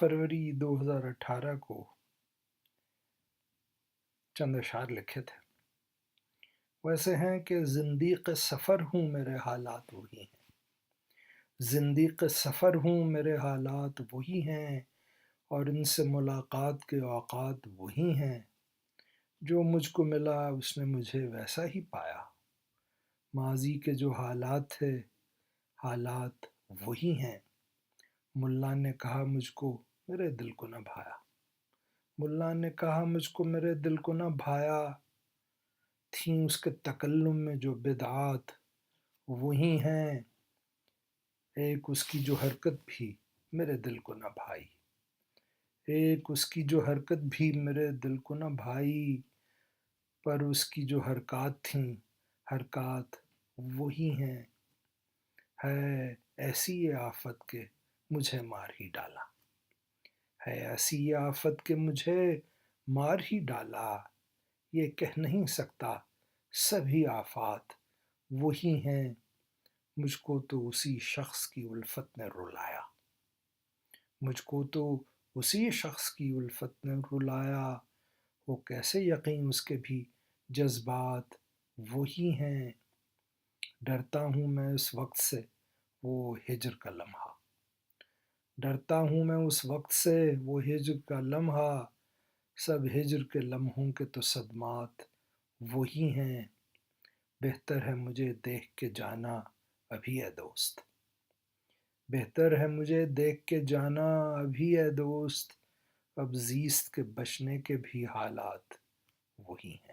फरवरी 2018 को चंद अशार लिखे थे। वैसे हैं कि ज़िंदीक़ सफ़र हूँ मेरे हालात वही हैं, ज़िंदीक़ सफ़र हूँ मेरे हालात वही हैं, और इनसे मुलाकात के औक़ात वही हैं। जो मुझको मिला उसने मुझे वैसा ही पाया, माज़ी के जो हालात थे हालात वही हैं। मुल्ला ने कहा मुझको मेरे दिल को न भाया, मुल्ला ने कहा मुझको मेरे दिल को न भाया। थीं उसके तकल्लुम में जो बिदआत वही हैं, एक उसकी जो हरकत भी मेरे दिल को न भाई, एक उसकी जो हरकत भी मेरे दिल को न भाई। पर उसकी जो हरकत थीं हरकत वही हैं, है ऐसी ये आफत के मुझे मार ही डाला, है ऐसी ये आफत के मुझे मार ही डाला। ये कह नहीं सकता सभी आफात वही हैं, मुझको तो उसी शख्स की उल्फत ने रुलाया, मुझको तो उसी शख्स की उल्फत ने रुलाया। वो कैसे यकीन उसके भी जज्बात वही हैं। डरता हूँ मैं उस वक्त से वो हिज्र का लम्हा, डरता हूँ मैं उस वक्त से वो हिज्र का लम्हा। सब हिज्र के लम्हों के तो सदमात वही हैं, बेहतर है मुझे देख के जाना अभी है दोस्त, बेहतर है मुझे देख के जाना अभी है दोस्त। अब ज़ीस्त के बचने के भी हालात वही हैं।